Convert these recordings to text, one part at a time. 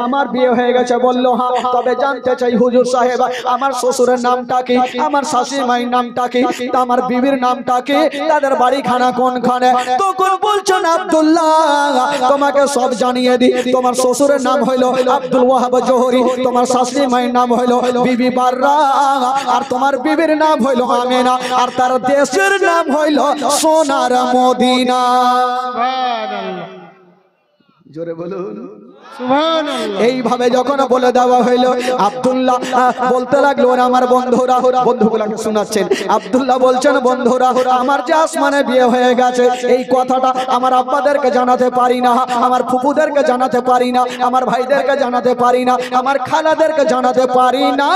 আমার বিয়ে হয়ে গেছে বললো হ্যাঁ, তবে জানতে চাই হুজুর সাহেব আমার শ্বশুরের নামটা কি, আমার শাশুড়ি মায়ের নামটা কি, আমার বিবির নামটা কি, তাদের বাড়িখানা কোনখানে। তখন বলছেন আব্দুল্লাহ তোমাকে সব জানিয়ে দি, তোমার শ্বশুরের নাম হইল আব্দুল ওয়াহাব জোহরি, তোমার শাশুড়ি মায়ের নাম হইল বিবি বাররা, আর তোমার বিবির নাম হইল আমেনা, আর তার দেশের নাম হইল সোনার মদিনা। জোরে বলুন সুবহানাল্লাহ। এইভাবে যখন বলে দেওয়া হইল আব্দুল্লাহ বলতে লাগলো আমার বন্ধুরা, বন্ধুগুলাকে শোনাচ্ছেন, আব্দুল্লাহ বলছেন বন্ধুরা আমার যে আসমানে বিয়ে হয়ে গেছে এই কথাটা আমার আব্বাদেরকে জানাতে পারি না, আমার ফুপুদেরকে জানাতে পারি না, আমার ভাইদেরকে জানাতে পারি না, আমার খালাদেরকে জানাতে পারি না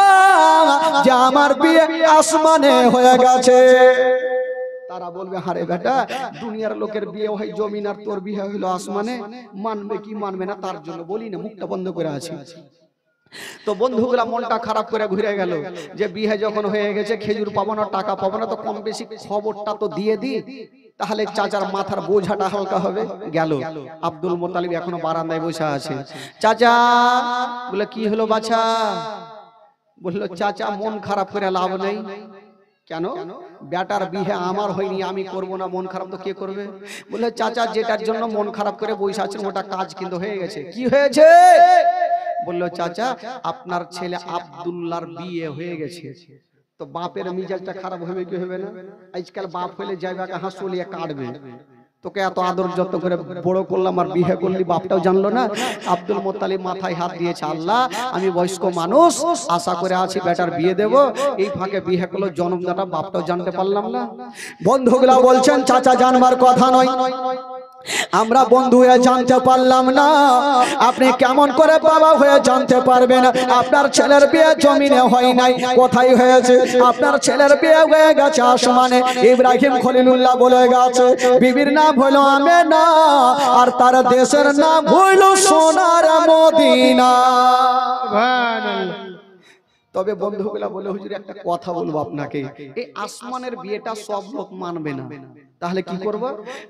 যে আমার বিয়ে আসমানে হয়ে গেছে। তারা বলবে হারে বেটা দুনিয়ার লোকের বিয়ে হয় জমিন আর তোর বিয়ে হইলো আসমানে, মানবে কি মানবে না তার জন্য বলি না, মুখটা বন্ধ করে আছি। তো বন্ধুগুলা মনটা খারাপ করে ঘুরে গেল যে বিয়ে যখন হয়ে গেছে খেজুর পাবো না টাকা পাবো না, তো কম বেশি খবরটা তো দিয়ে দি, তাহলে চাচার মাথার বোঝাটা হালকা হবে। গেল আব্দুল মোতালিব এখনো বারান্দায় বসে আছে। চাচা বলে কি হলো বাছা? বললো চাচা মন খারাপ করে লাভ নেই। কেন? বেটার বিয়ে আমার হয়নি, আমি করব না, মন খারাপ তো কে করবে? বলে চাচা যেটার জন্য মন খারাপ করে বসে আছেন ওটা কাজ কিন্তু হয়ে গেছে। কি হয়েছে? বললো চাচা আপনার ছেলে আব্দুল্লাহর বিয়ে হয়ে গেছে। তো বাপের মিজাজটা খারাপ হবে কি হবে না? আজকাল বাপ হলে যাইবাকে হাসুলিয়ে কাটবে, তোকে এত আদর যত্ন করে বড় করলাম আর বিয়ে করলি বাপটাও জানলো না। আব্দুল মোত্তালিব মাথায় হাত দিয়েছে, আল্লাহ আমি বয়স্ক মানুষ আশা করে আছি বেটার বিয়ে দেব, এই ফাঁকে বিয়ে করলো জন্মদাতা বাপটাও জানতে পারলাম না। বন্ধুগুলা বলছেন চাচা জানবার কথা নয়, আমরা বন্ধু হয়ে জানতে পারলাম না, আপনি কেমন করে বাবা হয়ে জানতে পারবেন? আপনার ছেলের বিয়ে জমিনে হয় নাই, কোথায় হয়েছে? আপনার ছেলের বিয়ে হয়ে গেছে আসমানে। ইব্রাহিম খলিলুল্লাহ বলে গেছে বিবির নাম হলো আমেনা আর তার দেশের নাম হইল সোনার মদিনা। সুবহানাল্লাহ। তবে বন্ধুগুলা বলে হুজুর একটা কথা বলবো আপনাকে, এই আসমানের বিয়েটা সব লোক মানবে না, তাহলে কি করব?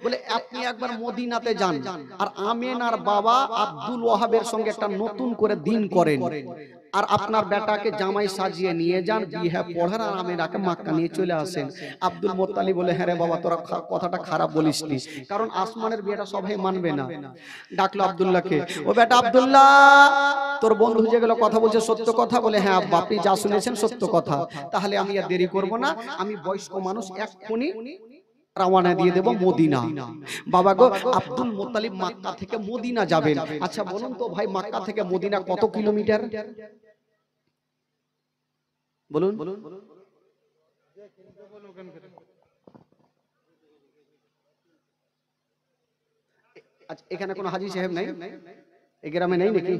বলে আপনি একবার মদিনাতে যান আর আমেনার বাবা আব্দুল ওয়াহাবের সঙ্গে একটা নতুন করে দিন করেন, আর আপনার বেটাকে জামাই সাজিয়ে নিয়ে যান, বিয়ে পড়ার, আর আমেনাকে মক্কা নিয়ে চলে আসেন। আব্দুল মোত্তালিব বলে হ্যাঁ রে বাবা তোরা কথাটা খারাপ বলিসনি, কারণ আসমানের বিয়েটা সবাই মানবে না। ডাকলো আব্দুল্লাহকে, ও বেটা আব্দুল্লাহ তোর বন্ধু যেগুলো কথা বলছে সত্য কথা? বলে হ্যাঁ আব্বা আপনি যা শুনেছেন সত্য কথা। তাহলে আমি আর দেরি করব না, আমি বয়স্ক মানুষ এক্ষুনি রওনা দিয়ে দেব মদিনা। বাবা গো আব্দুল মোত্তালিব মক্কা থেকে মদিনা যাবেন। আচ্ছা বলুন তো ভাই মক্কা থেকে মদিনা কত কিলোমিটার? বলুন। আচ্ছা এখানে কোনো হাজী সাহেব নাই? এই গ্রামে নেই নাকি?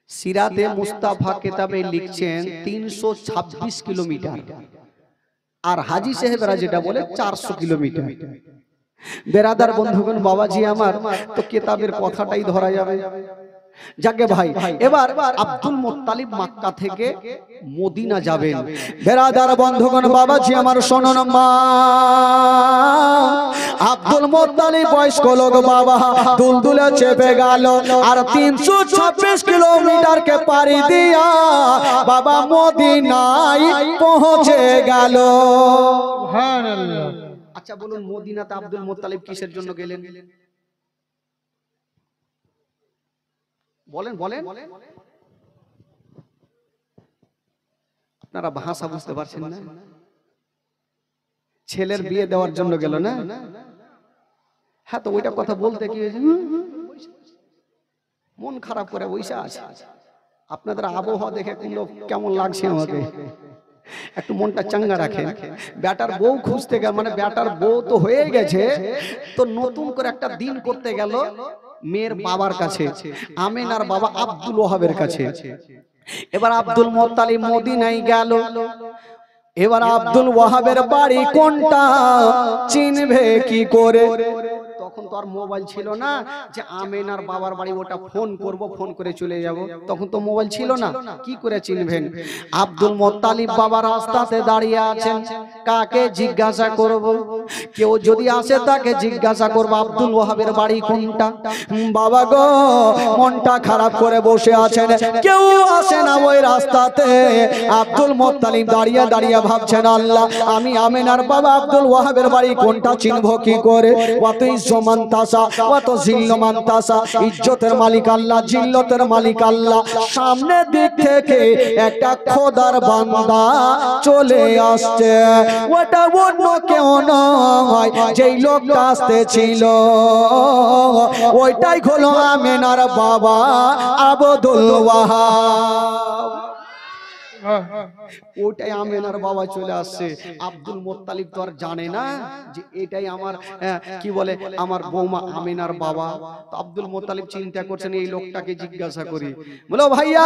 সিরাতে মুস্তাফা কিতাবে লিখছেন 326 কিলোমিটার, আর হাজী সাহেবরা যেটা বলে 400 কিলোমিটার। বেরাদার বন্ধুগণ বাবাজি আমার, তো কিতাবের কথাটাই ধরা যাবে। যাকে ভাই এবার আব্দুল মোত্তালিব মক্কা থেকে মদিনা যাবেন। বেরাদার বন্ধুগণ বাবাজি আমার শুনুন, মা আব্দুল মোত্তালিব বয়স্ক লোক বাবা দুলদুলে চেপে গেল আর 326 কিলোমিটারকে পাড়ি দিয়া বাবা মদিনায় পৌঁছে গেল। সুবহানাল্লাহ। আচ্ছা বলুন মদিনাতে আব্দুল মোত্তালিব কিসের জন্য গেলেন? বলেন বলেন। আপনারা ভাষা বুঝতে পারছেন না? ছেলের বিয়ে দেওয়ার জন্য গেল না? হ্যাঁ তো ওইটা কথা বলতে কি হয়েছে? মন খারাপ করে বসে আছে। আপনাদের আবহাওয়া দেখে কেমন লাগছে আমাকে, একটু মনটা চাঙ্গা রাখেন। বেটার বউ খুঁজতে গেল, মানে বেটার বউ তো হয়ে গেছে, তো নতুন করে একটা দিন করতে গেল মেয়ের বাবার কাছে, আমেনার বাবা আব্দুল ওয়াহাবের কাছে। এবার আব্দুল মোত্তালিব মদিনায় গেল। এবার আব্দুল ওয়াহাবের বাড়ি কোনটা চিনবে কি করে? তখন তখন তো আর মোবাইল ছিল না যে আমেনার বাবার বাড়ি ওটা ফোন করব, ফোন করে চলে যাব, তখন তো মোবাইল ছিল না, কি করে চিনবেন? আব্দুল মুত্তালিব বাবা রাস্তাতে দাঁড়িয়ে আছেন, কাকে জিজ্ঞাসা করব? কেউ যদি আসে তাকে জিজ্ঞাসা করব আব্দুল ওয়াহাবের বাড়ি কোনটা। বাবা গো মনটা খারাপ করে বসে আছেন, কেউ আসে না ওই রাস্তাতে। আব্দুল মুত্তালিব দাঁড়িয়ে দাঁড়িয়ে ভাবছেন, আল্লাহ আমি আমেনার বাবা আব্দুল ওয়াহাবের বাড়ি কোনটা চিনবো কি করে? ওয়াত ইজ্জমান তাসা ওয়াত জিল্লমান তাসা, ইজ্জতের মালিক আল্লাহ, জিল্লতের মালিক আল্লাহ। সামনে দিক থেকে একটা খোদার বান্দা চলে আসছে, ওটা অন্য কেউ নয়, যেই লোকটা আসতেছিল ওইটাই হলো আমেনার বাবা আব্দুল ওয়াহাব। ওটাই আমেনার বাবা চলে আসছে। আব্দুল মুত্তালিব তো আর জানে না যে এটাই আমার কি বলে আমার বৌমা আমেনার বাবা। তো আব্দুল মুত্তালিব চিন্তা করছেন এই লোকটাকে জিজ্ঞাসা করি, বলো ভাইয়া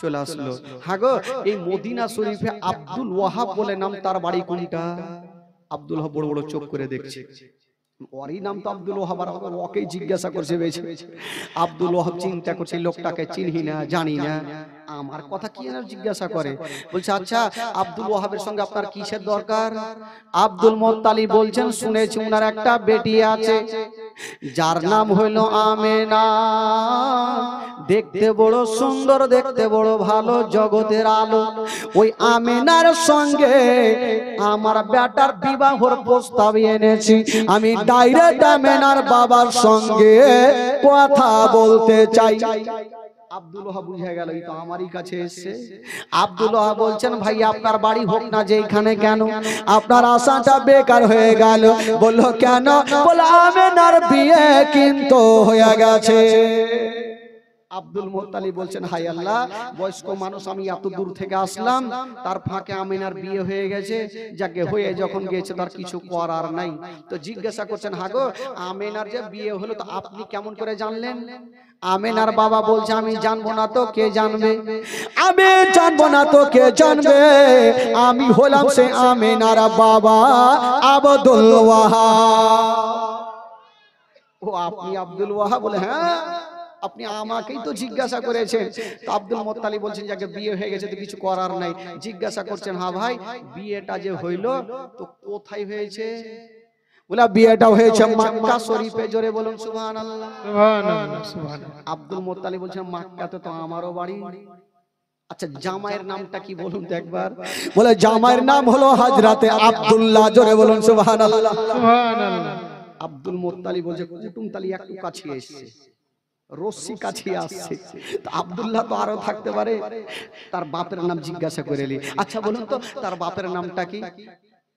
চলে আসলো। হ্যাঁ গো, এই মদিনা শরীফে আব্দুল ওয়াহাব বলে নাম, তার বাড়ি কোনটা? আব্দুল ওয়াহাব বড় বড় চোখ করে দেখছে, ওরই নাম তো আব্দুল ওয়াহাব, আর ওকেই জিজ্ঞাসা করছে বেশি। আব্দুল ওয়াহাব চিন্তা করছে লোকটাকে চিনি না, জানি না, আমার কথা কি না জিজ্ঞাসা করে। বলছে আচ্ছা আব্দুল ওয়াহাবের সঙ্গে আপনার কিসের দরকার? আব্দুল মুত্তালিব বলছেন শুনেছি উনার একটা বেটি আছে যার নাম হইল আমেনা, দেখতে বড় সুন্দর, দেখতে বড় ভালো, জগতের আলো। ওই আমেনার সঙ্গে আমার বেটার বিবাহর প্রস্তাব এনেছি, আমি ডাইরেক্ট আমেনার বাবার সঙ্গে কথা বলতে চাই। আব্দুল ওয়াহাব বুঝে গেল এই তো আমারই কাছে এসেছে। আব্দুল ওয়াহাব বলছেন ভাই আপনার বাড়ি হোক না যেখানে, কেন আপনার আশাটা বেকার হয়ে গেল? বলল কেন? বলে আমেনার বিয়ে কিন্তু হয়ে গেছে। আব্দুল মুত্তালিব বলছেন হাই আল্লাহ, বয়স্ক মানুষ আমি এত দূর থেকে আসলাম, তার ফাঁকে আমেনার বিয়ে হয়ে গেছে, যাকে হয়ে যখন গেছে তার কিছু করার নাই। তো জিজ্ঞাসা করছেন হাগো আমেনার যে বিয়ে হলো তো আপনি কেমন করে জানলেন? আমেনার বাবা বলছে আমি জানবো না তো কে জানবে, আমি জানবো না তো কে জানবে, আমি হলাম সে আমেনার বাবা আব্দুল ওয়াহাব। ও আপনি আব্দুল ওয়াহাব? বলে হ্যাঁ, আপনি আমাকেই তো জিজ্ঞাসা করেছেন। তো আব্দুল মুত্তালিব বলছেন যাকে বিয়ে হয়ে গেছে তো কিছু করার নাই। জিজ্ঞাসা করছেন হ্যাঁ ভাই বিয়েটা যে হইলো তো কোথায় হয়েছে? বলে বিয়েটা হয়েছে মক্কা শরীফে। জোরে বলুন সুবহানাল্লাহ। সুবহানাল্লাহ সুবহানাল্লাহ। আব্দুল মুত্তালিব বলছেন মক্কাতে তো আমারও বাড়ি। আচ্ছা জামাইয়ের নামটা কি বলুন তো একবার? বলে জামাইয়ের নাম হলো হযরতে আব্দুল্লাহ। জোরে বলুন সুবহানাল্লাহ সুবহানাল্লাহ। আব্দুল মুত্তালিব বলছে কুটুম তালি একটু কাছে এসেছে, রশ্মি কাছে আসছে। তো আব্দুল্লাহ তো আরো থাকতে পারে, তার বাপের নাম জিজ্ঞাসা করেলি। আচ্ছা বলুন তো তার বাপের নামটা কি?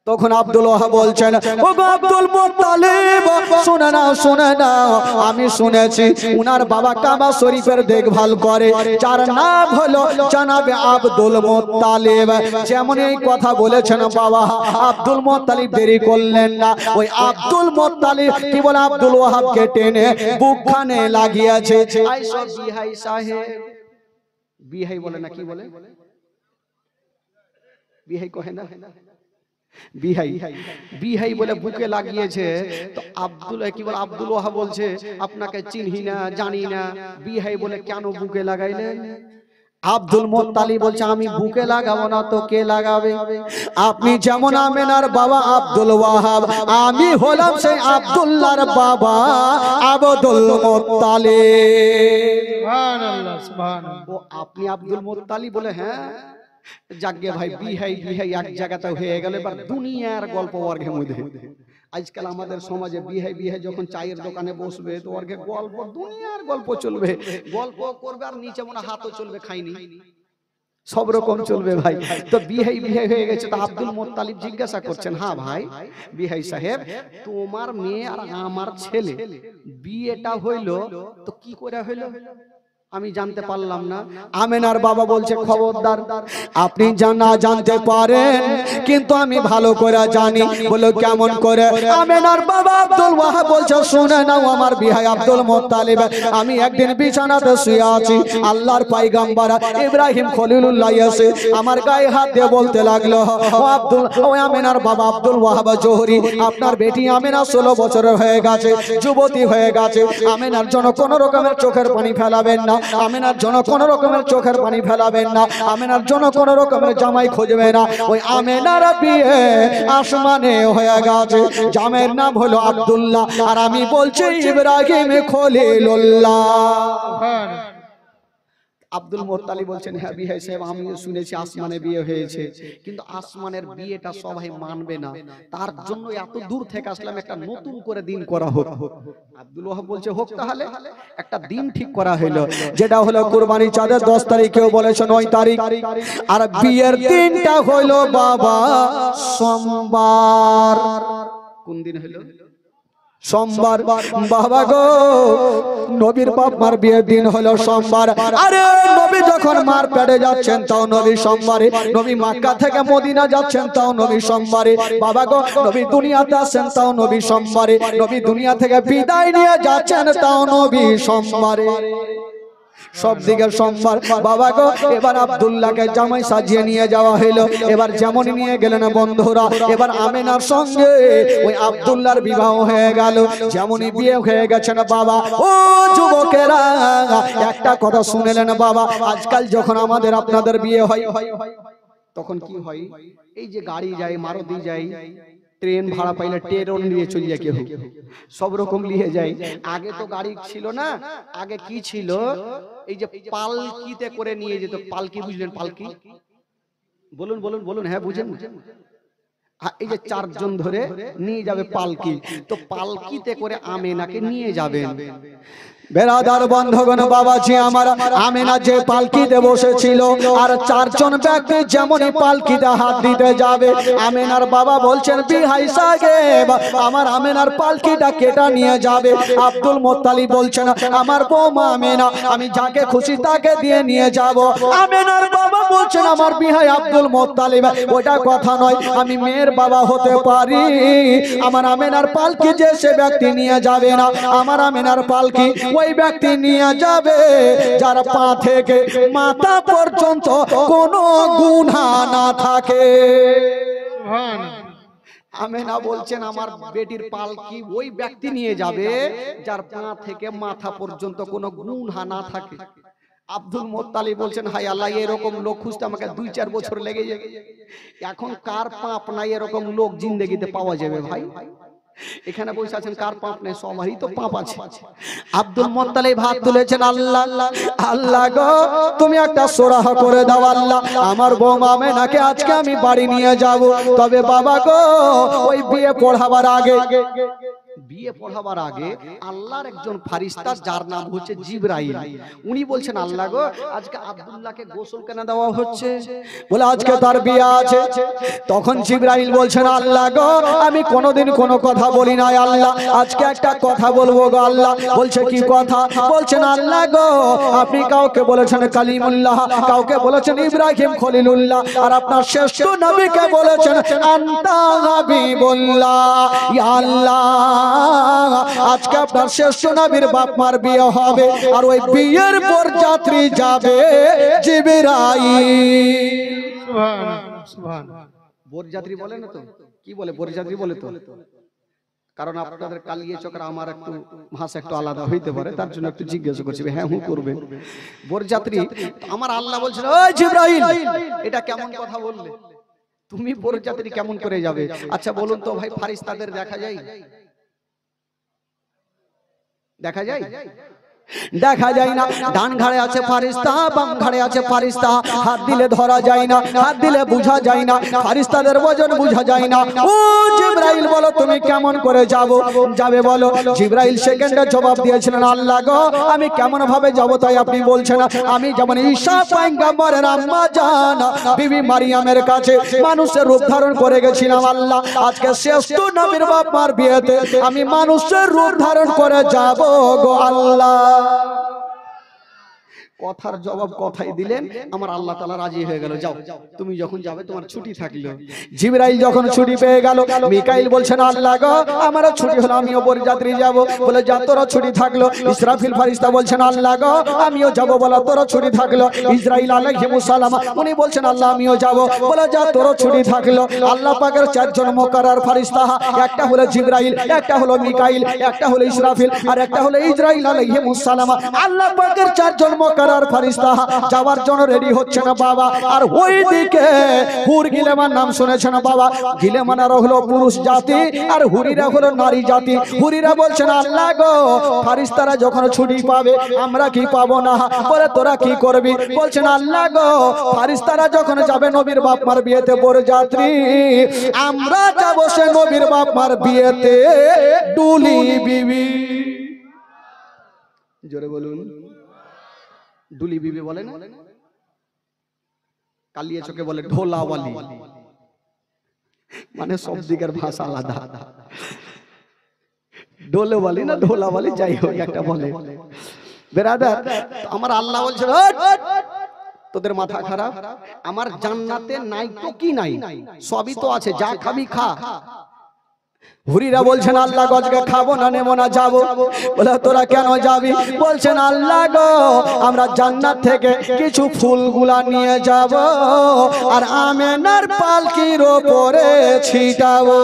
তখন আব্দুল ওয়াহাব বলছেন ও আব্দুল মুত্তালিব শুনে নাও, শুনে নাও, আমি শুনেছি উনার বাবা কাবা শরীফের দেখভাল করে, যার নাম হলো জনাবে আব্দুল মুত্তালিব। যেমন এই কথা বলেছেন বাবা আব্দুল মুত্তালিব দেরি করলেন না, ওই আব্দুল মুত্তালিব কি বলে আব্দুল ওয়াহাবকে টেনে বুকখানে লাগিয়েছে। আইসো বিহাই সাহেব, বিহাই বলে না কি বলে? বিহাই কহে না, বিহাই বিহাই বলে বুকে লাগিয়েছে। তো আব্দুল কি বলে আব্দুল ওয়াহাব বলছে আপনাকে চিনহি না, জানি না, বিহাই বলে কেন বুকে লাগাইলেন? আব্দুল মুত্তালিব বলছে আমি বুকে লাগাবো না তো কে লাগাবে? আপনি যেমন আমেনার বাবা আব্দুল ওয়াহাব, আমি হলাম সেই আব্দুল্লাহর বাবা আব্দুল মুত্তালিব। সুবহানাল্লাহ সুবহানাল্লাহ। ও আপনি আব্দুল মুত্তালিব? বলে হ্যাঁ। যাকে ভাই বিহাই বিহাই এক জায়গাতে হয়ে গেল, এবার দুনিয়ার গল্প বর্গের মধ্যে। আজকাল আমাদের সমাজে বিহাই বিহাই যখন চায়ের দোকানে বসবে তো ওর গল্প, দুনিয়ার গল্প চলবে, গল্প করবে আর নিচে মনে হাতও চলবে, খাইনি, সব রকম চলবে ভাই। তো বিহাই বিহাই হয়ে গেছে। তো আব্দুল মুত্তালিব জিজ্ঞাসা করছেন হ্যাঁ ভাই বিহাই সাহেব তোমার মেয়ে আর আমার ছেলে বিয়েটা হইলো তো কি করে হইলো? আমি জানতে পারলাম না। আমেনার বাবা বলছে খবরদার, আপনি জানা জানতে পারেন কিন্তু আমি ভালো করে জানি। বলো কেমন করে? আমেনার বাবা আব্দুল ওয়াহাব বলছে শুনে নাও আমার ভাই আব্দুল মুত্তালিব, আমি একদিন বিছানাতে শুয়ে আছি, আল্লাহর পয়গম্বর ইব্রাহিম খলিলুল্লাহ এসে আমার গায়ে হাত দিয়ে বলতে লাগলো, ও আব্দুল, ও আমেনার বাবা আব্দুল ওয়াহাব জোহরি, আপনার বেটি আমেনা 16 বছরের হয়ে গেছে, যুবতী হয়ে গেছে, আমেনার জন্য কোনো রকমের চোখের পানি ফেলাবেন না, আমেনার জন্য কোনো রকমের চোখের পানি ফেলাবেন না, আমেনার জন্য কোনো রকমের জামাই খুঁজবে না। ওই আমেনার বিয়ে আসমানে হয়ে গেছে, জামের নাম হলো আব্দুল্লাহ, আর আমি বলছি ইব্রাহিম খলিলুল্লাহ। আব্দুল মুত্তালিব বলছেন হ্যাঁ বিয়ে সাহেব, আমিও শুনেছি আসমানে বিয়ে হয়েছে, কিন্তু আসমানের বিয়েটা সবাই মানবে না, তার জন্য এত দূর থেকে আসলাম, একটা নতুন করে দিন করা হোক। আব্দুল ওয়াহাব বলছে হোক তাহলে। একটা দিন ঠিক করা হলো, যেটা হলো কুরবানি চাঁদের 10 তারিখ, কেউ বলেছে 9 তারিখ, আর বিয়ের দিনটা হলো বাবা সোমবার। কোন দিন হলো? সোমবার। বাবা গো, নবীর বাপ মার বিয়ের দিন হলো সোমবার। আরে নবী যখন মার পেটে যাচ্ছেন তাও নবী সোমবারে, নবী মক্কা থেকে মদিনা যাচ্ছেন তাও নবী সোমবারে। বাবা গো, নবী দুনিয়াতে আসেন তাও নবী সোমবারে, নবী দুনিয়া থেকে বিদায় নিয়ে যাচ্ছেন তাও নবী সোমবারে। সব দিকে সোমবার। বাবা গো, এবার আব্দুল্লাহকে জামাই সাজিয়ে নিয়ে যাওয়া হলো। এবার যেমন নিয়ে গেলেন বন্ধুরা, এবার আমেনার সঙ্গে ওই আব্দুল্লাহর বিবাহ হয়ে গেল। যেমনই বিয়ে হয়ে গেছেন বাবা, ও যুবকেরা একটা কথা শুনেলেন বাবা, আজকাল যখন আমাদের আপনাদের বিয়ে হয় তখন কি হয়? এই যে গাড়ি যায়, মারুতি যায়, ট্রেন ভাড়া পাইলে ট্রেন নিয়ে চলে যায়, কেউ সব রকম নিয়ে যায়। আগে তো গাড়ি ছিল না, আগে কি ছিল? এই যে পালকিতে করে নিয়ে যেত। পালকি বুঝলেন? পালকি বলুন বলুন বলুন। হ্যাঁ বুঝেন? এই যে 4 জন ধরে নিয়ে যাবে পালকি, তো পালকিতে করে আমেনাকে নিয়ে যাবেন। বেরাদার বন্ধগণ বাবাজি আমার, আমেনা যে পালকিতে বসেছিল আর 4 জন ব্যক্তি যেমনই পালকিতে হাত দিতে যাবে, আমেনার বাবা বলছেন বিহাই সাহেব আমার আমেনার পালকিটা কেটে নিয়ে যাবে। আব্দুল মুত্তালিব বলছেন আমার বৌমা আমেনা, আমি যাকে খুশি তাকে দিয়ে নিয়ে যাব। আমেনার বাবা বলছেন আমার বিহাই আব্দুল মুত্তালিব, ওটা কথা নয়, আমি মেয়ের বাবা হতে পারি, আমার আমেনার পালকি যে সে ব্যক্তি নিয়ে যাবে না, আমার আমেনার পালকি ওই ব্যক্তি নিয়ে যাবে যার পা থেকে মাথা পর্যন্ত কোনো গুনাহ না থাকে। আমেনা বলছেন আমার বেটির পালকি ওই ব্যক্তি নিয়ে যাবে যার পা থেকে মাথা পর্যন্ত কোনো গুনাহ না থাকে। আব্দুল মুত্তালিব বলছেন হায় আল্লাহ, এরকম লোক খুঁজতে আমাকে 2-4 বছর লেগে যাবে। এখন কার পাপ নাই এরকম লোক জিন্দেগিতে পাওয়া যাবে ভাই? এখানে বসে আছেন, কার পাপ নেই? সবারই তো পাপ আছে। আব্দুল মুত্তালিব হাত তুলেছেন, আল্লাহ আল্লাহ গো, তুমি একটা সুরাহ করে দাও আল্লাহ, আমার বৌমা আমেনাকে আজকে আমি বাড়ি নিয়ে যাব। তবে বাবা গো, ওই বিয়ে পড়াবার আগে আল্লাহর একজন ফেরেশতা যার নাম হচ্ছে জিবরাইল, উনি বলছেন আল্লাহ গো, আজকে আব্দুল্লাহকে গোসল কেন দেওয়া হচ্ছে? বলে আজকে তার বিয়ে আছে। তখন জিবরাইল বলছেন আল্লাহ গো, আমি কোনোদিন কোনো কথা বলি না আল্লাহ, আজকে একটা কথা বলবো গো আল্লাহ। বলছে কি কথা? বলছেন আল্লাহ গো, আপনি কাউকে বলেছেন কালিমুল্লাহ, কাউকে বলেছেন ইব্রাহিম খলিলুল্লাহ, আর আপনার শ্রেষ্ঠ নবীকে বলেছেন আনতা হাবিবুল্লাহ। ইয়া আল্লাহ, আজকে আপনার শ্রেষ্ঠ নবীর বাপ মার বিয়ে হবে, আর ওই বিয়ের বরযাত্রী যাবে জিবরাইল। সুবহানাল্লাহ সুবহানাল্লাহ। বরযাত্রী বলে না তো? কি বলে? বরযাত্রী বলে তো। কারণ আপনাদের কালিয়ে চক্র আমার একটু ভাষা একটু আলাদা হইতে পারে, তার জন্য একটু জিজ্ঞাসা করছি। হ্যাঁ হুঁ করবে। বরযাত্রী আমার আল্লাহ বলছেন ওই জিবরাইল, এটা কেমন কথা বললে? তুমি বরযাত্রী কেমন করে যাবে? আচ্ছা বলুন তো ভাই, ফেরেশতাদের দেখা যায়? দেখা যায়? দেখা যায় না। ডান ঘাড়ে আছে ফেরেশতা, বাম ঘাড়ে আছে ফেরেশতা, হাত দিলে ধরা যায় না, হাত দিলে বোঝা যায় না, ফেরেশতাদের ওজন বোঝা যায় না। ও জিবরাইল বলো তুমি কেমন করে যাবে বলো? জিবরাইল সেকেন্ডে জবাব দিয়েছিলেন আল্লাহ গো, আমি কেমন ভাবে যাব তাই আপনি বলছেন? আমি যেমন ঈসা পয়গম্বরের আম্মা জান বিবি মারিয়ামের কাছে মানুষের রূপ ধারণ করে গেছিলাম আল্লাহ, আজকে শ্রেষ্ঠ নবীর বাপ মার বিয়েতে আমি মানুষের রূপ ধারণ করে যাব গো আল্লাহ। কথার জবাব কথাই দিলেন, আমার আল্লাহ তাআলা রাজি হয়ে গেল, যাও তুমি যখন যাবে তোমার ছুটি থাকলো। জিবরাইল যখন ছুটি পেয়ে গেল, মিকাইল বলছেন আল্লাহ গো আমারও ছুটি হলো, আমিও বরযাত্রী যাব। বলে যা তোরও ছুটি থাকলো। ইসরাফিল ফেরেশতা বলছেন আল্লাহ গো আমিও যাব। বলে তোরও ছুটি থাকলো। ইসরাইল আলাইহিস সালাম উনি বলছেন আল্লাহ আমিও যাব। বলে যা তোরও ছুটি থাকলো। আল্লাহ পাকের চারজন মুকাররর ফেরেশতা, একটা হলো জিবরাইল, একটা হলো মিকাইল, একটা হলো ইসরাফিল, আর একটা হলো ইসরাইল আলাইহিস সালাম। আল্লাহ পাকের চারজন মুকাররর ফেরেশতা যাওয়ার জন্য রেডি হচ্ছে না বাবা। আর ওইদিকে হুর গিলেমান নাম শুনেছেন বাবা, গিলেমানরা হলো পুরুষ জাতি আর হুরিরা হলো নারী জাতি। হুরিরা বলছেন আল্লাহ গো ফেরেশতারা যখন ছুটি পাবে আমরা কি পাবো না? বলে তোরা কি করবি? বলছেন আল্লাহ গো ফেরেশতারা যখন যাবে নবীর বাপ মার বিয়েতে বরযাত্রী, আমরা যাব সে নবীর বাপ মার বিয়েতে ডুলি বিবি। জোরে বলুন ডুলি বিবি বলে না, কালিয়া চোখে বলে ঢোলাওয়ালি, মানে সব দিকের ভাষা আলাদা। ঢোলাওয়ালি না ঢোলাওয়ালি যাই হোক একটা বলে। বেরাদার আমার আল্লাহ বলছে তোদের মাথা খারাপ, আমার জান্নাতে নাই তো কি নাই, সবই তো আছে, যা খাবি খা। হুরিরা বলছেন আল্লাহ গজকে খাবো না, নেবো না, যাবো। বলে তোরা কেন যাবি? বলছেন আল্লাহ গো আমরা জান্নাত থেকে কিছু ফুলগুলা নিয়ে যাব আর আমেনার পালকির উপরে ছিটাবো।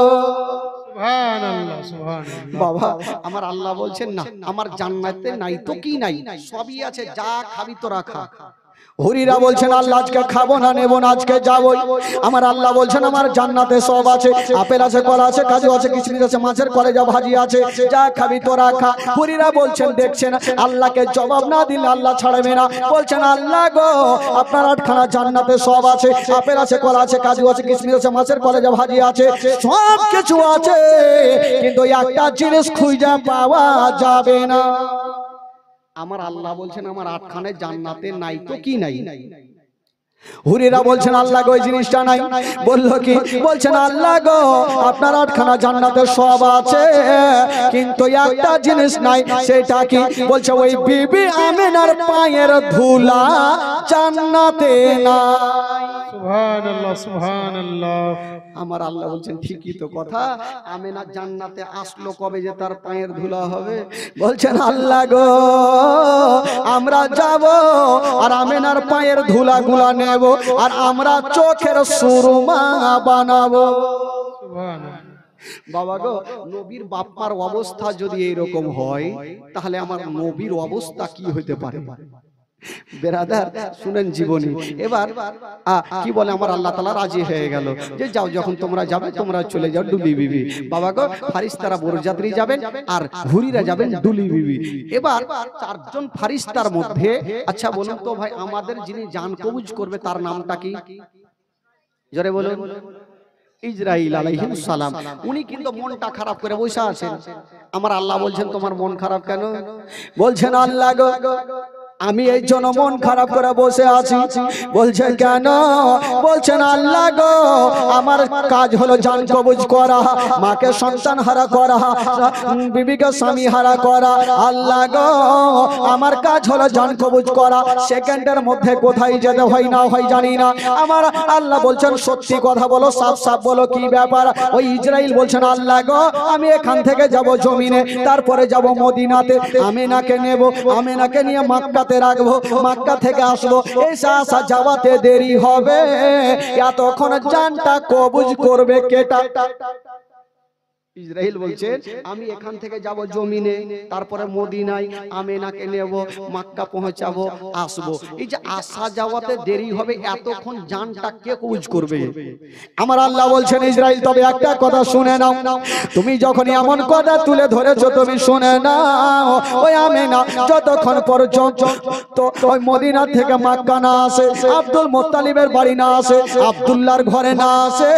সুবহানাল্লাহ সুবহানাল্লাহ। বাবা আমার আল্লাহ বলছেন না আমার জান্নাতে নাই তো কি নাই, সবই আছে, যা খাবি তোরা খা। হুরিরা বলছেন আল্লাহ আজকে খাবো না, নেবো না, আজকে যাবোই। আমার আল্লাহ বলছেন আমার জান্নাতে সব আছে, আপেল আছে, কলা আছে, কাজু আছে, কিশমিশ আছে, মাছের কলেজা ভাজি আছে, যা খাবি তোরা খা। হুরিরা বলছেন দেখছেন আল্লাহকে জবাব না দিলে আল্লাহ ছাড়বে না। বলছেন আল্লাহ গো আপনার আটখানা জান্নাতে সব আছে, আপেল আছে, কলা আছে, কাজু আছে, কিশমিশ আছে, মাছের কলেজা ভাজি আছে, সব কিছু আছে, কিন্তু একটা জিনিস খুঁজে পাওয়া যাবে না। আমার আল্লাহ বলছেন আমার আটখানে জান্নাতে নাই তো কি নাই। হুরিরা বলছেন আল্লাহ গো এই জিনিসটা নাই। বললো কি? বলছেন আল্লাহ গো আপনার আটখানা জান্নাতে সব আছে, কিন্তু একটা জিনিস নাই, সেটা কি? বলছে ওই বিবি আমিনার পায়ের ধুলা জান্নাতে নাই। সুবহানাল্লাহ সুবহানাল্লাহ। আমার আল্লাহ বলছেন ঠিকই তো কথা, আমিনা জান্নাতে আসলো কবে যে তার পায়ের ধুলা হবে? বলছেন আল্লাহ গো আমরা যাব আর আমিনার পায়ের ধুলাগুলা নেব আর আমরা চোখের সুরমা বানাবো। সুবহানাল্লাহ। বাবা গো নবীর বাপ্পার অবস্থা যদি এইরকম হয় তাহলে আমার নবীর অবস্থা কি হতে পারে? বেরাদার শুনেন জীবনী। এবার কি বলে আমার আল্লাহ তাআলা রাজি হয়ে গেল যে যাও যখন তোমরা যাবে তোমরা চলে যাও ডুলি বিবি। বাবা গো ফেরেশতারা বরযাত্রী যাবেন আর হুরিরা যাবেন ডুলি বিবি। এবার চারজন ফেরেশতার মধ্যে আচ্ছা বলুন তো ভাই আমাদের যিনি জান কবুজ করবে তার নামটা কি? জোরে বলুন। ইসরাইল আলাইহিস সালাম। উনি কিন্তু মনটা খারাপ করে বসে আছেন। আমার আল্লাহ বলছেন তোমার মন খারাপ কেন? বলছেন আল্লাহ গো আমি এই জন্য মন খারাপ করে বসে আছি। বলছেন কেন? বলছেন আল্লাহ গো আমার কাজ হলো জান কবুজ করা, মাকে সন্তান হারা করা, বিবিকে স্বামী হারা করা। আল্লাহ গো আমার কাজ হলো জান কবুজ করা, সেকেন্ডের মধ্যে কোথায় যেতে হয় না হয় জানি না। আমার আল্লাহ বলছেন সত্যি কথা বলো, সাফ সাফ বলো কি ব্যাপার? ওই ইসরাইল বলছেন আল্লাহ গো আমি এখান থেকে যাব জমিনে, তারপরে যাব মদিনাতে, আমিনাকে নেব, আমিনাকে নিয়ে মক্কা রাখবো, মক্কা থেকে আসবো, এসা আসা যাওয়াতে দেরি হবে, এতক্ষণ জানটা কবুজ করবে কেটা? ইসরাইল বলছে আমি এখান থেকে যাব জমিনে, তারপরে মদিনায় আমিনাকে নেব, মক্কা পৌঁছাবো, আসবো। এই যে আসা যাওয়াতে দেরি হবে, এতক্ষণ জানটা কে কবুজ করবে? আমার আল্লাহ বলছেন ইসরাইল তবে একটা কথা শুনে নাও, তুমি যখন এমন কথা তুলে ধরেছো তুমি শুনে নাও, ওই আমিনা যতক্ষণ পর্যন্ত ওই মদিনা থেকে মক্কা না আসে, আব্দুল মুত্তালিবের বাড়ি না আসে, আব্দুল্লাহর ঘরে না আসে,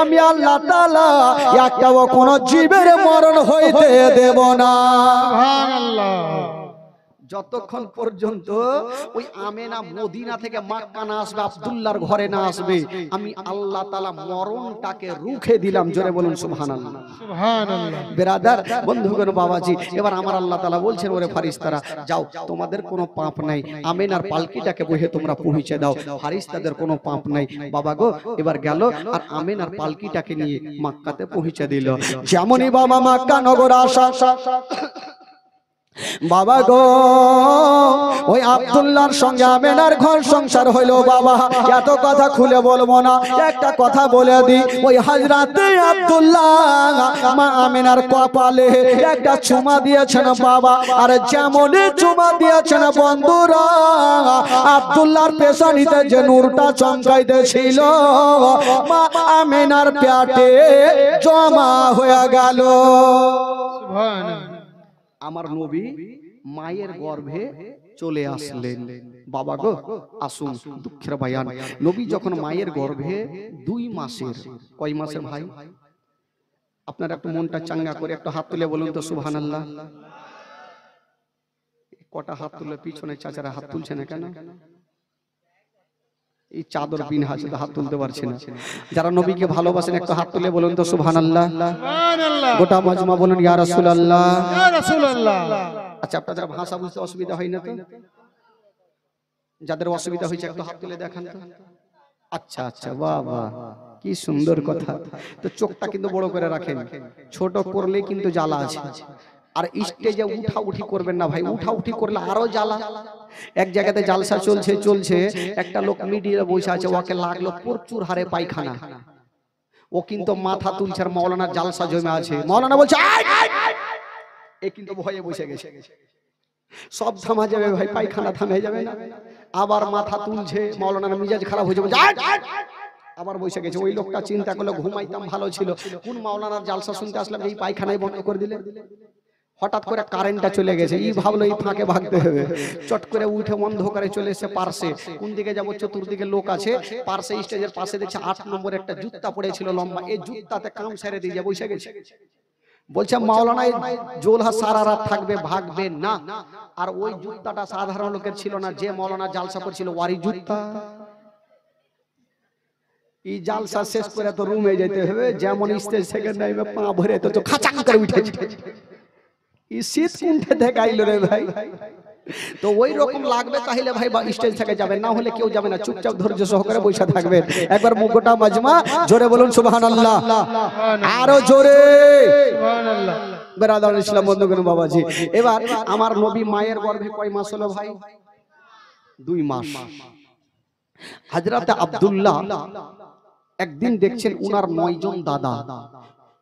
আমি আল্লাহ তাআলা একটাও কোন জীবের মরণ হইতে দেব না। সুবহানাল্লাহ। যতক্ষণ পর্যন্ত ওই আমেনা মদিনা থেকে মক্কা না আসবে, আব্দুল্লাহর ঘরে না আসবে, আমি আল্লাহ তাআলা মরণটাকে রুখে দিলাম। জোরে বলুন সুবহানাল্লাহ। সুবহানাল্লাহ। বিরাদার, বন্ধুগণ, বাবাজি, এবার আমার আল্লাহ তাআলা বলছেন, ওরে ফারিস্তারা যাও, তোমাদের কোনো পাপ নাই, আমেনার পালকিটাকে বহে তোমরা পৌঁছে দাও। ফারিস্তাদের কোনো পাপ নাই। বাবা গো, এবার গেল আর আমেনার পালকিটাকে নিয়ে মক্কাতে পৌঁছে দিল। যেমনই বাবা মক্কা নগর আসা, বাবা গো ওই আব্দুল্লাহর সঙ্গে আমেনার ঘর সংসার হইলো। বাবা এত কথা খুলে বলবো না, একটা কথা বলে দি, ওই হযরতে আব্দুল্লাহ মা আমেনার কপালে একটা চুমা দিয়েছেন বাবা। আর যেমন চুমা দিয়েছেন বন্ধুরা, আব্দুল্লাহর পেছানিতে যে নূরটা চমকাইতেছিল মা আমেনার পেটে জমা হয়ে গেল। সুবহানাল্লাহ। আমার নবী মায়ের গর্ভে চলে আসলেন। বাবা গো আসুন, দুঃখের বায়ান, নবী যখন মায়ের গর্ভে 2 মাসের, কয় মাসের ভাই? আপনারা একটু মনটা চাঙ্গা করে একটু হাত তুলে বলুন তো সুবহানাল্লাহ। কটা হাত তুলে? পিছনে চাচারা হাত তুলছে না কেন? এই চাদর বিন হাতে হাত তুলতে পারছে না। যারা নবীকে ভালোবাসেন একটু হাত তুলে বলুন তো সুবহানাল্লাহ। সুবহানাল্লাহ। গোটা মাজমা বলুন ইয়া রাসূলুল্লাহ, ইয়া রাসূলুল্লাহ। আচ্ছা, আপনাদের ভাষা বুঝতে অসুবিধা হয় না তো? যাদের অসুবিধা হয়েছে একটু হাত তুলে দেখান তো। আচ্ছা আচ্ছা, বাহ বাহ, কি সুন্দর কথা। তো চোখটা কিন্তু বড় করে রাখেন, ছোট করলে কিন্তু জ্বালা আছে। আর স্টেজে উঠা উঠি করবেন না ভাই, উঠা উঠি করলে আরো জ্বালা। এক জায়গাতে জালসা চলছে, একটা লোক মিডিয়ায় বসে আছে, ওকে লাগলো প্রচুর হারে পায়খানা। ও কিন্তু মাথা তুলছে আর মাওলানার জালসা জমে আছে। মাওলানা বলছে এ কিন্তু ভয়ে বসে গেছে, সব থামা যাবে ভাই, পায়খানা থামে যাবে না। আবার মাথা তুলছে, মাওলানার মিজাজ খারাপ হয়ে যাবে, আবার বসে গেছে। ওই লোকটা চিন্তা করলো ঘুমাইতাম ভালো ছিল, কোন মাওলানার জালসা শুনতে আসলাম, এই পায়খানায় বন্ধ করে দিলে। হঠাৎ করে কারেন্টটা চলে গেছে, এই ভাবলো এই ফাঁকে ভাগতে হবে, চট করে উঠে অন্ধকারে চলে এসে পার্শ্বে, কোন দিকে যাবো, চতুর্দিকে লোক আছে, পার্শ্বে স্টেজের পাশে দেখছে 8 নম্বর একটা জুতা পড়েছিল লম্বা, এই জুতাতে কাম সেরে দিয়ে যা বসে গেছে। বলছে মাওলানা জোলহা সারা রাত থাকবে, ভাগবে না। আর ওই জুতাটা সাধারণ লোকের ছিল না, যে মাওলানা জালসা করছিল ওয়ারি জুতা। এই জালসা শেষ করে তো রুমে যেতে হবে, যেমন স্টেজ থেকে নাইবে পা ভরে তো খাচাং করে উঠেছে। শীত কুণ্ঠে দেখাইল রে ভাই। তো ওই রকম লাগবে তাহলে ভাই স্টেজ থেকে যাবেন, না হলে কেউ যাবে না, চুপচাপ ধৈর্য সহকারে বসে থাকবেন। একবার মুখটা মাজমা জোরে বলুন সুবহানাল্লাহ, আরো জোরে সুবহানাল্লাহ। বেরাদার ইসলাম বন্ধুগণ, বাবাজি, এবার আমার নবী মায়ের গর্ভে কয় মাস হলো ভাই? 2 মাস। হযরত আব্দুল্লাহ একদিন দেখছেন উনার 9 জন দাদা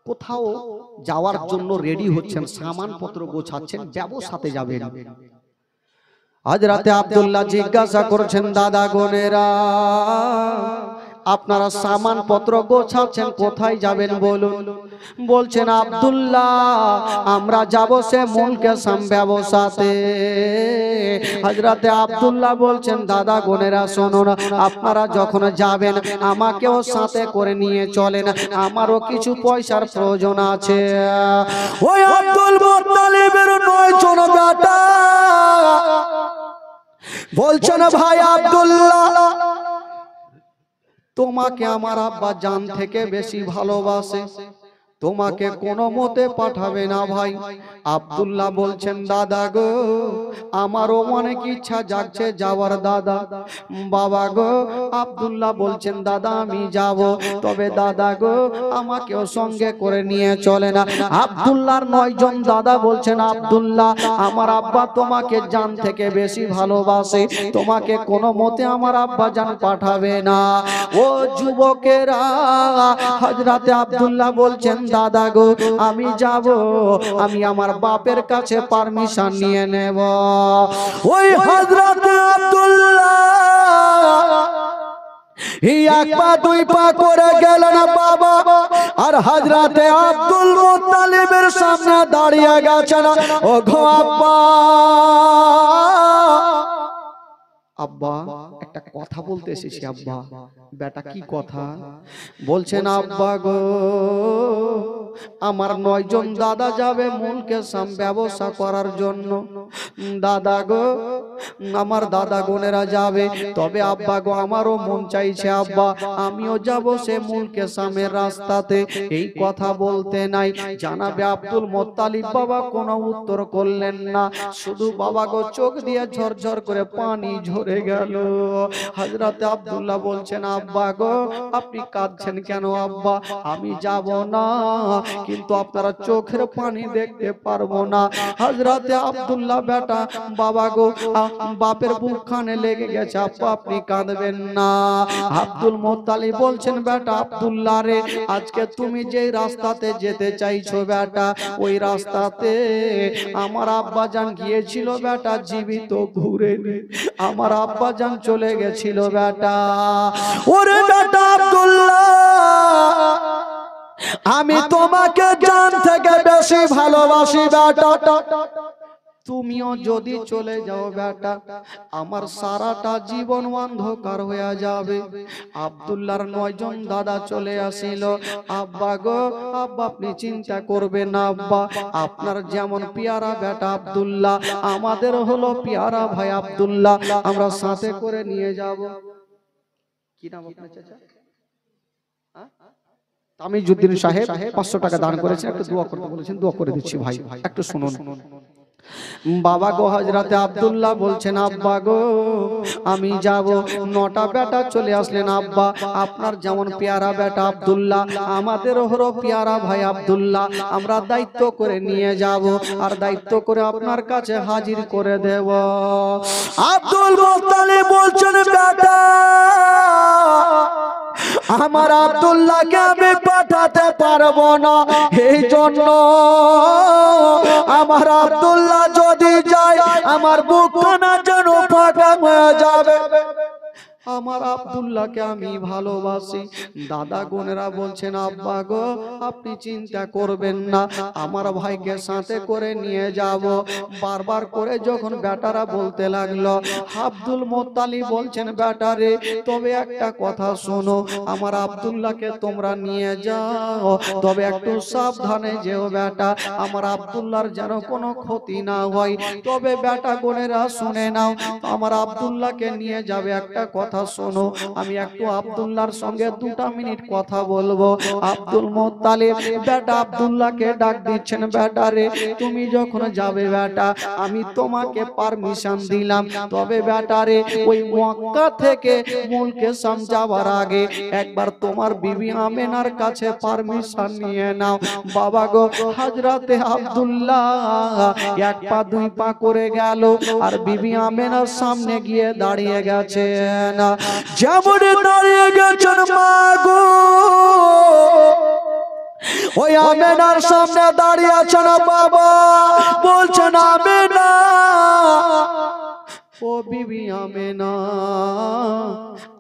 কোথাও যাওয়ার জন্য রেডি হচ্ছেন, সামানপত্র গোছাচ্ছেন, ব্যবসাতে যাবেন। হযরত আব্দুল্লাহ জিজ্ঞাসা করছেন, দাদা গোনেরা আপনারা সামানপত্র গোছাচ্ছেন, কোথায় যাবেন বলুন? বলছেন আব্দুল্লাহ আমরা যাব সে মুলকে সাম ব্যবসাতে। হযরত আব্দুল্লাহ বলছেন, দাদা গোনেরা শুনুন, আপনারা যখন যাবেন আমাকেও সাথে করে নিয়ে চলেন, আমারও কিছু পয়সার প্রয়োজন আছে। ওই আব্দুল মুত্তালিবের 9 জন বেটা বলছেন, ভাই আব্দুল্লাহ তোমাকে আমার আব্বা জান থেকে বেশি ভালোবাসে, তোমাকে কোনো মতে পাঠাবে না ভাই। আব্দুল্লাহ বলছেন, দাদা গো আমারও অনেক ইচ্ছা জাগছে যাওয়ার দাদা। বাবা গো আব্দুল্লাহ বলছেন, দাদা আমি যাব, তবে দাদা গো আমাকেও সঙ্গে করে নিয়ে চলে না। আব্দুল্লাহর 9 জন দাদা বলছেন, আব্দুল্লাহ আমার আব্বা তোমাকে জান থেকে বেশি ভালোবাসে, তোমাকে কোনো মতে আমার আব্বা জান পাঠাবে না। ও যুবকেরা, হযরত আব্দুল্লাহ বলছেন, দাদা গো আমি যাব, আমি আমার বাপের কাছে পারমিশন নিয়ে নেব। ওই হযরত আব্দুল্লাহ এক পা 2 পা করে গেলেন বাবা, আর হযরত আব্দুল মুত্তালিবের সামনে দাঁড়িয়ে গেছেন। ও গো আব্বা, আব্বা একটা কথা বলতে এসেছি আব্বা। বেটা কি কথা? বলছেন আব্বা গো, আমার 9 জন দাদা যাবে মুলকে সাম ব্যবসা করার জন্য। দাদা গো, আমার দাদা বোনেরা যাবে, তবে আব্বা গো আমারও মন চাইছে আব্বা আমিও যাব সে মুলকে সামের রাস্তাতে। এই কথা বলতে নাই জানাবে আব্দুল মোত্তালিব বাবা কোনো উত্তর করলেন না, শুধু বাবা গো চোখ দিয়ে ঝরঝর করে পানি ঝরে গেল। হযরতে আব্দুল্লাহ বলছেন আব্বা গো আপনি কাঁদছেন কেন আব্বা? আমি যাব না, কিন্তু আপনারা চোখের পানি দেখতে পারবো না। হযরতে আব্দুল্লাহ বেটা বাবা গো বাপের বুকখানে লেগে গেছে আব্বা আপনি কাঁদবেন না। আব্দুল মোত্তালিব বলছেন বেটা আব্দুল্লাহ রে, আজকে তুমি যে রাস্তাতে যেতে চাইছো বেটা, ওই রাস্তাতে আমার আব্বা জান গিয়েছিল বেটা, জীবিত ঘুরেনি। আমার আব্বা জান চলে গেছিল বেটা। ওরে বেটা আব্দুল্লাহ, আমি তোমাকে জান থেকে বেশি ভালোবাসি বেটা। তুমিও যদি চলে যাও বেটা, আমার সারাটা জীবন অন্ধকার হয়ে যাবে। আব্দুল্লাহর 9 জন দাদা চলে আসিল। আব্বা গো, আব্বা আপনি চিন্তা করবেন না আব্বা, আপনার যেমন পিয়ারা বেটা আব্দুল্লাহ, আমাদের হলো পিয়ারা ভাই আব্দুল্লাহ, আমরা সাথে করে নিয়ে যাব। কি নাম আপনার চাচা? তামিজউদ্দিন সাহেব 500 টাকা দান করেছেন, একটু দোয়া করতে বলেছেন, দোয়া করে দিচ্ছি ভাই, একটু শুনুন। বাবা গো হযরতে আব্দুল্লাহ বলছেন আব্বা গো আমি যাব। 9টা বেটা চলে আসলেন আব্বা, আপনার যেমন পেয়ারা বেটা আব্দুল্লাহ, আমাদেরও হলো পেয়ারা ভাই আব্দুল্লাহ, আমরা দায়িত্ব করে নিয়ে যাব আর দায়িত্ব করে আপনার কাছে হাজির করে দেব। আব্দুল মুত্তালিব বলছেন বেটা আমার আব্দুল্লাহকে আমি পাঠাতে পারবো না, এই জন্য আমার আব্দুল্লাহ যদি যায় আমার বুকখানা যেন ফাঁকা হয়ে যাবে। আমার আব্দুল্লাহকে আমি ভালোবাসি। দাদা বোনেরা বলছেন আব্বা গো আপনি চিন্তা করবেন না, আমার ভাইকে সাথে করে নিয়ে যাব। বারবার করে যখন বেটারা বলতে লাগলো, আব্দুল মোত্তালিব বলছেন বেটারে তবে একটা কথা শোনো, আমার আব্দুল্লাহকে তোমরা নিয়ে যাও, তবে একটু সাবধানে যেও বেটা, আমার আব্দুল্লাহর যেন কোনো ক্ষতি না হয়। তবে বেটা বোনেরা শুনে নাও, আমার আব্দুল্লাহকে নিয়ে যাবে, একটা কথা শোনো, আমি একটু আব্দুল্লাহর সঙ্গে 2টা মিনিট কথা বলবো। আব্দুল মোত্তালিব বেটা আব্দুল্লাহকে ডাক দিচ্ছেন, বেটা রে তুমি যখন যাবে বেটা আমি তোমাকে পারমিশন দিলাম, তবে বেটা রে ওই মক্কা থেকে মুলকে শাম যাওয়ার আগে একবার তোমার বিবি আমেনার কাছে পারমিশন নিয়ে নাও। বাবা গো হযরতে আব্দুল্লাহ 1 পা 2 পা করে গেল আর বিবি আমেনার সামনে গিয়ে দাঁড়িয়ে গেছেন। যেমন দাঁড়িয়ে গেছেন মা গো, ওই আমেনার সামনে দাঁড়িয়ে আছেন বাবা, বলছেন আমেনা ও বিবি আমেনা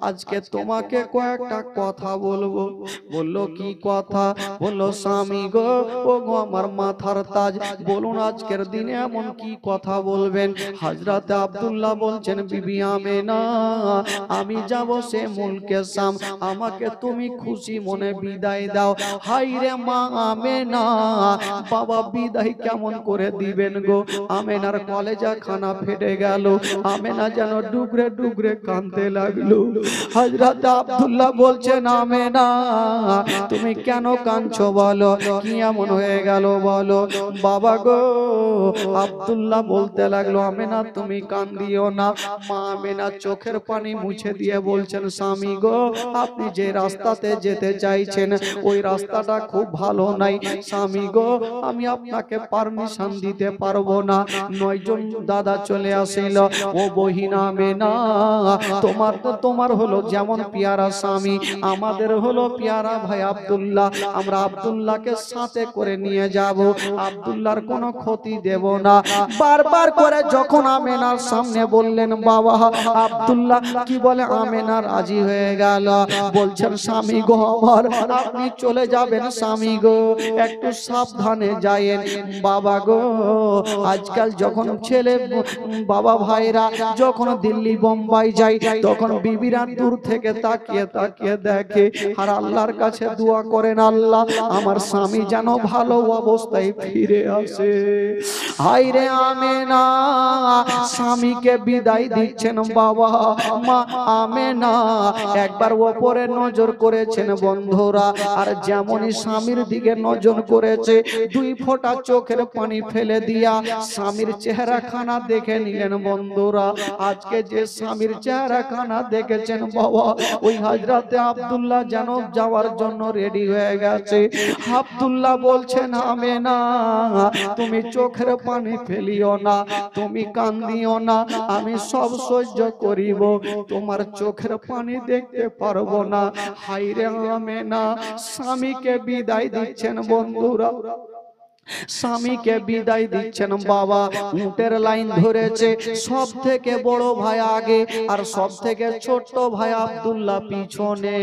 আজকে তোমাকে কয়েকটা কথা বলবো। বললো কি কথা? বললো স্বামী গো, ও গো আমার মাথার তাজ, বলুন আজকের দিনে এমন কি কথা বলবেন? হযরতে আব্দুল্লাহ বলছেন বিবি আমেনা আমি যাব সে মুলকে শাম, আমাকে তুমি খুশি মনে বিদায় দাও। হাই রে মা আমেনা, বাবা বিদায় কেমন করে দিবেন গো? আমেনার কলেজা খানা ফেটে গেল, আমেনা যেন ডুগরে ডুগরে কাঁদতে লাগলো। হযরত আব্দুল্লাহ বলছেন আমেনা তুমি কেন কাঁদছো বলো, কি এমন হয়ে গেল বলো? বাবা গো আব্দুল্লাহ বলতে লাগলো আমেনা তুমি কাঁদিও না। মা আমেনা চোখের পানি মুছে দিয়ে বলছেন স্বামী গো আপনি যে রাস্তাতে যেতে চাইছেন ওই রাস্তাটা খুব ভালো নাই, স্বামী গো আমি আপনাকে পারমিশন দিতে পারবো না। 9 জন দাদা চলে আসিল, ও বহিনা আমেনা তোমার হলো যেমন পিয়ারা স্বামী, আমাদের হলো পিয়ারা ভাই আব্দুল্লাহ। আমরা আব্দুল্লাহকে সাথে করে নিয়ে যাব, আব্দুল্লাহর কোনো ক্ষতি দেব না। বারবার করে যখন আমেনার সামনে বললেন বাবা, আব্দুল্লাহ কি বলে আমেনা রাজি হয়ে গেল। বলছেন স্বামী গো আমার, আপনি চলে যাবেন স্বামী গো, একটু সাবধানে যায়েন বাবা গো। আজকাল যখন ছেলে বাবা ভাইরা যখন দিল্লি বোম্বাই যায়, তখন বিবিরা দূর থেকে তাকিয়ে তাকিয়ে দেখে আর আল্লাহর কাছে দোয়া করেন, আল্লাহ আমার স্বামী যেন ভালো অবস্থায় ফিরে আসে। হায়রে আমেনা স্বামীকে বিদায় দিচ্ছেন বাবা। মা আমেনা একবার ওপরে নজর করেছেন বন্ধুরা, আর যেমনই স্বামীর দিকে নজর করেছে, দুই ফোঁটা চোখের পানি ফেলে দিয়া স্বামীর চেহারা খানা দেখে নিলেন বন্ধুরা। আজকে যে স্বামীর চেহারা খানা দেখেছেন বাবা, ওই হযরতে আব্দুল্লাহ যেন যাওয়ার জন্য রেডি হয়ে গেছে। আব্দুল্লাহ বলছেন আমেনা তুমি চোখের পানি ফেলিও না, তুমি কান্দিও না, আমি সব সহ্য করিব, তোমার চোখের পানি দেখতে পারবো না। হায়রে আমেনা স্বামীকে বিদায় দিচ্ছেন বন্ধুরা, স্বামীকে বিদায় দিচ্ছেন বাবা। উটের লাইন ধরেছে, সব থেকে বড় ভাই আগে আর সব থেকে ছোট ভাই আব্দুল্লাহ পিছনে।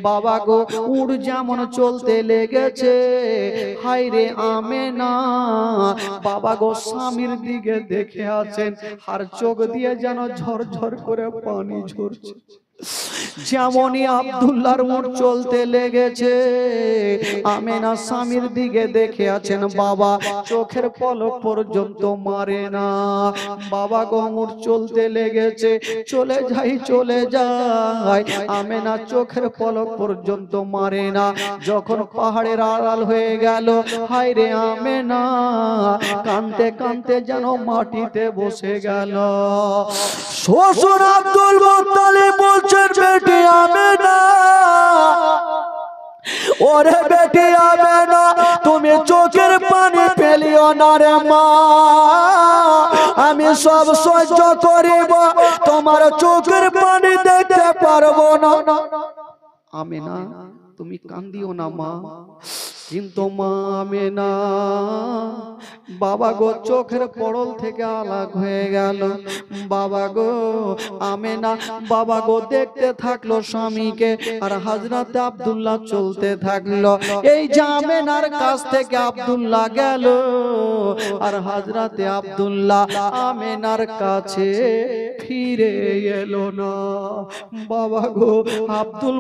বাবা গো উট যেমন চলতে লেগেছে, হায়রে আমেনা বাবা গো স্বামীর দিকে দেখে আছেন, আর চোখ দিয়ে যেন ঝরঝর করে পানি ঝরছে। যেমনই আব্দুল্লাহর উট চলতে লেগেছে, আমেনা স্বামীর দিকে দেখে আছেন বাবা, চোখের পলক পর্যন্ত মারে না। বাবা গো উট চলতে লেগেছে, চলে যাই চলে যায়, আমেনা চোখের পলক পর্যন্ত মারে না। যখন পাহাড়ের আড়াল হয়ে গেল, হায়রে আমেনা কাঁদতে কাঁদতে যেন মাটিতে বসে গেল। শ্বশুর আব্দুল মুত্তালিব বলছেন বেটি আমেনা, ওরে বেটি আমেনা তুমি চোখের পানি ফেলিও না রে মা, আমি সব সহ্য করিব, তোমার চোখের পানি দেখতে পারবো না। আমেনা তুমি কান্দিও না মা। কিন্তু মা আমেনা বাবা গো চোখের পড়ল থেকে আলাগ হয়ে গেল। বাবা গো আমেনা বাবা গো দেখতে থাকলো স্বামীকে, আর হযরত আব্দুল্লাহ চলতে থাকলো। এই যে আমেনার কাছ থেকে আব্দুল্লাহ গেল, আর হযরত আব্দুল্লাহ আমেনার কাছে ফিরে এলো না। বাবা গো আব্দুল